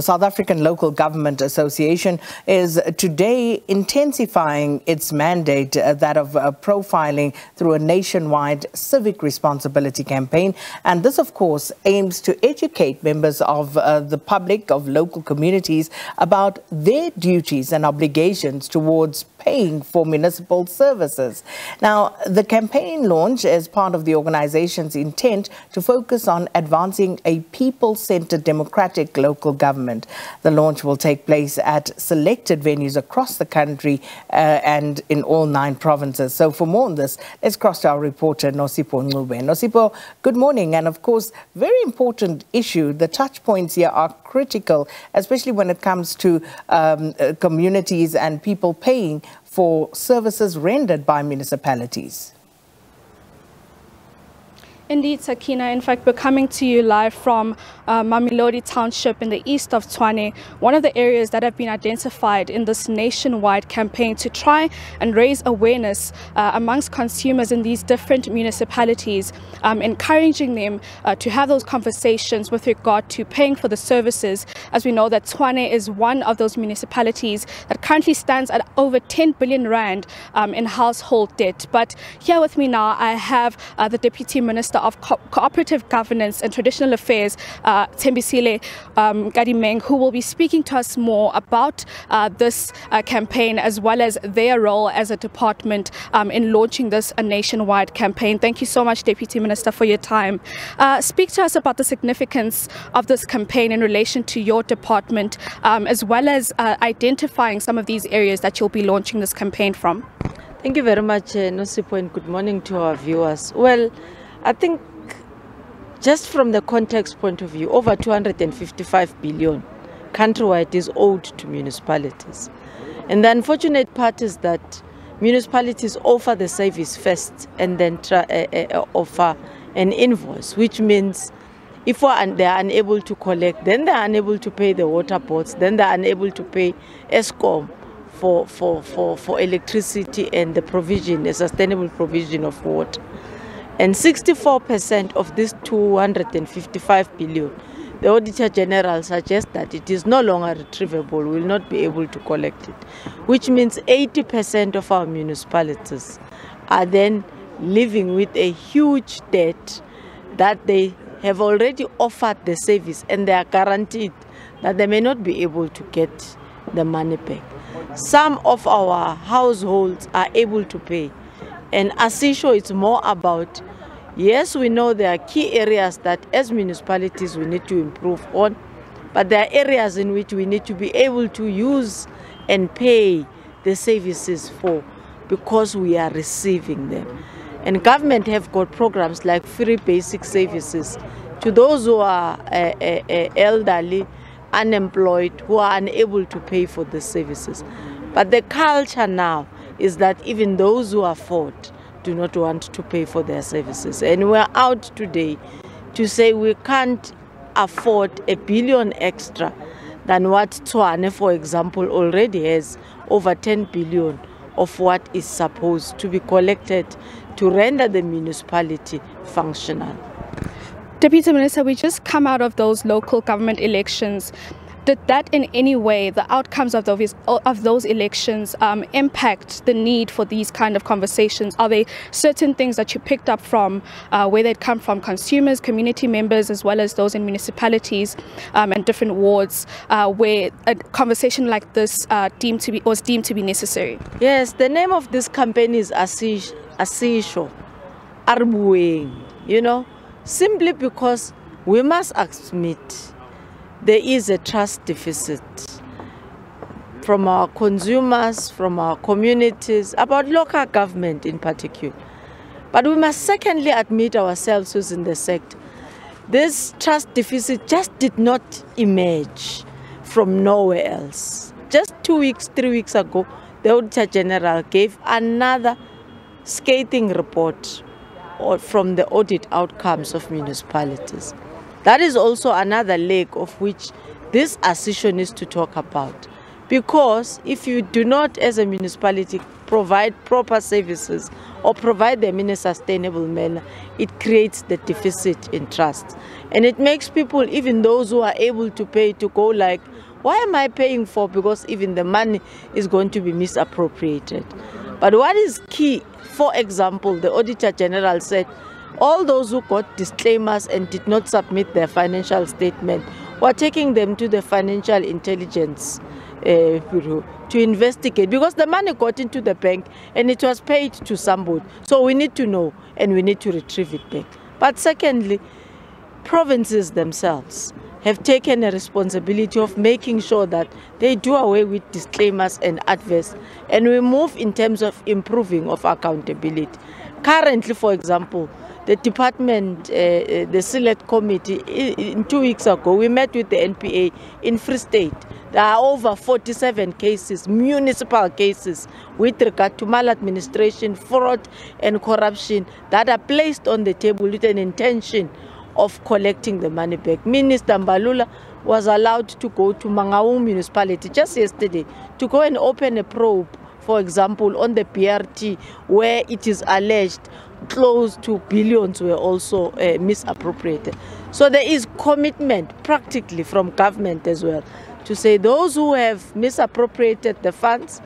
South African Local Government Association is today intensifying its mandate, that of profiling through a nationwide civic responsibility campaign. And this, of course, aims to educate members of the public, of local communities, about their duties and obligations towards paying for municipal services. Now, the campaign launch is part of the organization's intent to focus on advancing a people-centered democratic local government. The launch will take place at selected venues across the country and in all 9 provinces. So for more on this, let's cross to our reporter, Nosipho Mncube. Nosipho, good morning. And of course, very important issue. The touch points here are critical, especially when it comes to communities and people paying for services rendered by municipalities. Indeed, Sakina. In fact, we're coming to you live from Mamelodi Township in the east of Tshwane, one of the areas that have been identified in this nationwide campaign to try and raise awareness amongst consumers in these different municipalities, encouraging them to have those conversations with regard to paying for the services, as we know that Tshwane is one of those municipalities that currently stands at over 10 billion rand in household debt. But here with me now, I have the Deputy Minister of Cooperative Governance and Traditional Affairs, Thembisile Nkadimeng, who will be speaking to us more about this campaign, as well as their role as a department in launching this nationwide campaign. Thank you so much, Deputy Minister, for your time. Speak to us about the significance of this campaign in relation to your department, as well as identifying some of these areas that you'll be launching this campaign from. Thank you very much, Nosipho, and good morning to our viewers. Well, I think just from the context point of view, over 255 billion countrywide is owed to municipalities. And the unfortunate part is that municipalities offer the service first and then offer an invoice, which means if they are unable to collect, then they are unable to pay the water boards, then they are unable to pay Eskom for electricity and the provision, a sustainable provision of water. And 64% of this 255 billion, the Auditor General suggests that it is no longer retrievable, will not be able to collect it, which means 80% of our municipalities are then living with a huge debt that they have already offered the service, and they are guaranteed that they may not be able to get the money back. Some of our households are able to pay. And as issue, it's more about, yes, we know there are key areas that as municipalities we need to improve on, but there are areas in which we need to be able to use and pay the services for, because we are receiving them. And government have got programs like free basic services to those who are elderly, unemployed, who are unable to pay for the services. But the culture now is that even those who afford do not want to pay for their services. And we're out today to say we can't afford 1 billion extra than what Tshwane, for example, already has, over 10 billion of what is supposed to be collected to render the municipality functional. Deputy Minister, we just come out of those local government elections. Did that in any way, the outcomes of those elections, impact the need for these kind of conversations? Are there certain things that you picked up from where they'd come from consumers, community members, as well as those in municipalities and different wards, where a conversation like this was deemed to be necessary? Yes, the name of this campaign is Asisho Arbueng, you know, simply because we must admit there is a trust deficit from our consumers, from our communities, about local government in particular. But we must secondly admit ourselves who's in the sector. This trust deficit just did not emerge from nowhere else. Just 3 weeks ago, the Auditor General gave another scathing report from the audit outcomes of municipalities. That is also another leg of which this association is to talk about. Because if you do not, as a municipality, provide proper services or provide them in a sustainable manner, it creates the deficit in trust. And it makes people, even those who are able to pay, to go like Why am I paying for? Because even the money is going to be misappropriated. But what is key, for example, the Auditor General said, all those who got disclaimers and did not submit their financial statement, we're taking them to the Financial Intelligence Bureau to investigate, because the money got into the bank and it was paid to somebody. So we need to know and we need to retrieve it back. But secondly, provinces themselves have taken a responsibility of making sure that they do away with disclaimers and adverse, and we move in terms of improving of accountability. Currently, for example, the department, the select committee, in 2 weeks ago, we met with the NPA in Free State. There are over 47 cases, municipal cases, with regard to maladministration, fraud and corruption that are placed on the table with an intention of collecting the money back. Minister Mbalula was allowed to go to Mangaung municipality just yesterday to go and open a probe, for example, on the PRT, where it is alleged close to billions were also misappropriated. So there is commitment practically from government as well to say those who have misappropriated the funds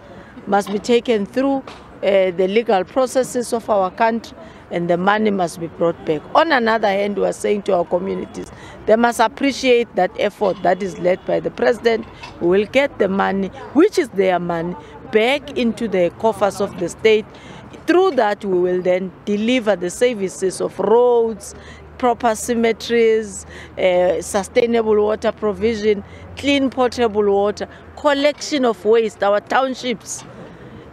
must be taken through the legal processes of our country, and the money must be brought back. On another hand, we are saying to our communities, they must appreciate that effort that is led by the president, who will get the money, which is their money, back into the coffers of the state. Through that, we will then deliver the services of roads, proper cemeteries, sustainable water provision, clean potable water, collection of waste. Our townships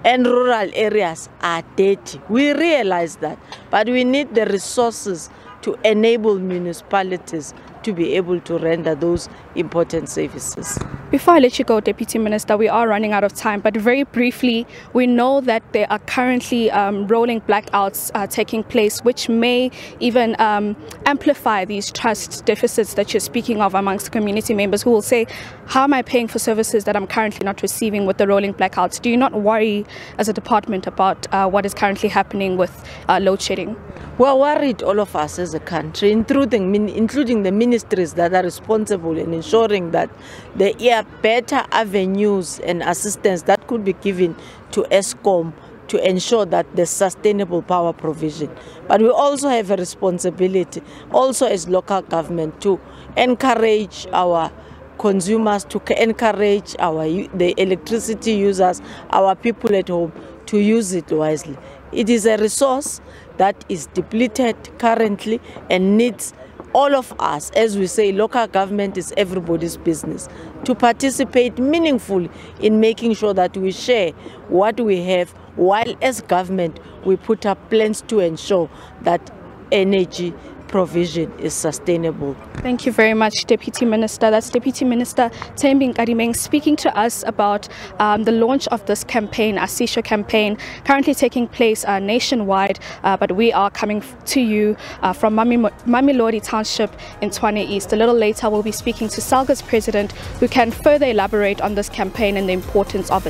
and rural areas are dirty. We realize that, but we need the resources to enable municipalities to be able to render those important services. Before I let you go, Deputy Minister, we are running out of time, but very briefly, we know that there are currently rolling blackouts taking place, which may even amplify these trust deficits that you're speaking of amongst community members who will say, how am I paying for services that I'm currently not receiving with the rolling blackouts? Do you not worry as a department about what is currently happening with load shedding? We're worried, all of us as a country, including the ministries that are responsible in ensuring that there are better avenues and assistance that could be given to ESCOM to ensure that there's sustainable power provision. But we also have a responsibility, also as local government, to encourage our consumers, to encourage the electricity users, our people at home, to use it wisely. It is a resource that is depleted currently and needs all of us, as we say, local government is everybody's business, to participate meaningfully in making sure that we share what we have, while as government we put up plans to ensure that energy provision is sustainable. Thank you very much, Deputy Minister. That's Deputy Minister Thembisile Nkadimeng speaking to us about the launch of this campaign, a SABC campaign, currently taking place nationwide, but we are coming to you from Mamelodi Township in Tshwane East. A little later, we'll be speaking to SALGA's president, who can further elaborate on this campaign and the importance of it.